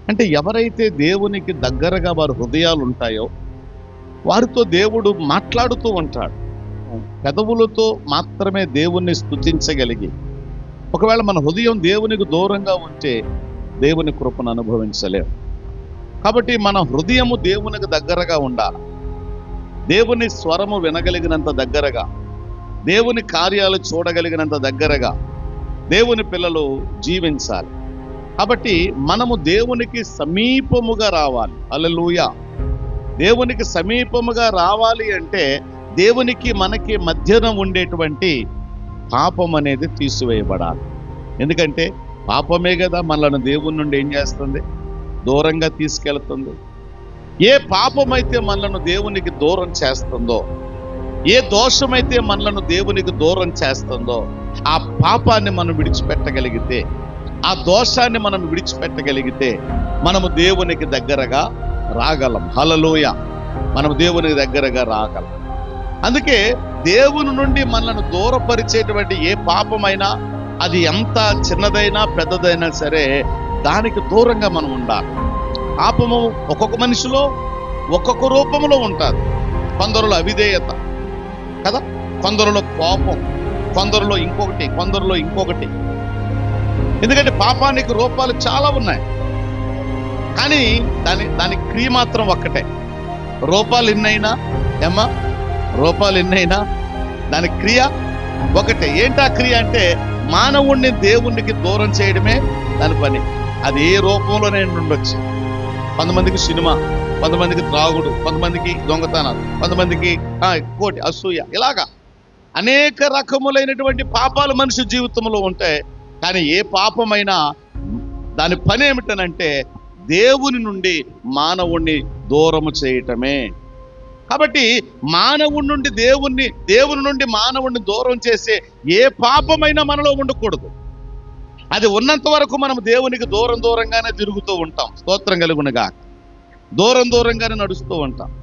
అంటే ఎవరైతే దేవునికి దగ్గరగా వారి హృదయాలు ఉంటాయో వారితో దేవుడు మాట్లాడుతూ ఉంటాడు. పెదవులతో మాత్రమే దేవుణ్ణి స్తుతించగలిగి, ఒకవేళ మన హృదయం దేవునికి దూరంగా ఉంటే దేవుని కృపను అనుభవించలేం. కాబట్టి మన హృదయము దేవునికి దగ్గరగా ఉండాలి. దేవుని స్వరము వినగలిగినంత దగ్గరగా, దేవుని కార్యాలు చూడగలిగినంత దగ్గరగా దేవుని పిల్లలు జీవించాలి. కాబట్టి మనము దేవునికి సమీపముగా రావాలి. హల్లెలూయా. దేవునికి సమీపముగా రావాలి అంటే దేవునికి మనకి మధ్యన ఉండేటువంటి పాపం అనేది తీసివేయబడాలి. ఎందుకంటే పాపమే కదా మనల్ని దేవుని నుండి ఏం చేస్తుంది? దూరంగా తీసుకెళ్తుంది. ఏ పాపమైతే మనలను దేవునికి దూరం చేస్తుందో, ఏ దోషమైతే మనలను దేవునికి దూరం చేస్తుందో, ఆ పాపాన్ని మనం విడిచిపెట్టగలిగితే, ఆ దోషాన్ని మనం విడిచిపెట్టగలిగితే మనము దేవునికి దగ్గరగా రాగలం. హల్లెలూయా. మనం దేవునికి దగ్గరగా రాగలం. అందుకే దేవుని నుండి మనల్ని దూరపరిచేటువంటి ఏ పాపమైనా, అది ఎంత చిన్నదైనా పెద్దదైనా సరే, దానికి దూరంగా మనం ఉండాలి. పాపము ఒక్కొక్క మనిషిలో ఒక్కొక్క రూపంలో ఉంటుంది. కొందరిలో అవిధేయత కదా, కొందరిలో కోపం, కొందరిలో ఇంకొకటి. ఎందుకంటే పాపానికి రూపాలు చాలా ఉన్నాయి, కానీ దాని క్రియ మాత్రం ఒక్కటే. రూపాలు ఎన్నైనా దాని క్రియ ఒకటే. ఏంటా క్రియ అంటే మానవుణ్ణి దేవునికి దూరం చేయడమే దాని పని. అది ఏ రూపంలోనైనా ఉండొచ్చు. కొంతమందికి సినిమా, కొంతమందికి త్రాగుడు, కొంతమందికి దొంగతనాలు, కొంతమందికి కోటి, అసూయ, ఇలాగా అనేక రకములైనటువంటి పాపాలు మనిషి జీవితంలో ఉంటాయి. కానీ ఏ పాపమైనా దాని పని ఏమిటనంటే దేవుని నుండి మానవుణ్ణి దూరము చేయటమే. కాబట్టి దేవుని నుండి మానవుణ్ణి దూరం చేసే ఏ పాపమైనా మనలో ఉండకూడదు. అది ఉన్నంత వరకు మనం దేవునికి దూరంగానే తిరుగుతూ ఉంటాం. స్తోత్రం కలుగునుగా. దూరంగానే నడుస్తూ ఉంటాం.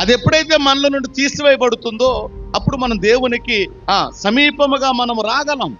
అది ఎప్పుడైతే మనలో నుండి తీసివేయబడుతుందో అప్పుడు మనం దేవునికి సమీపముగా మనం రాగలం.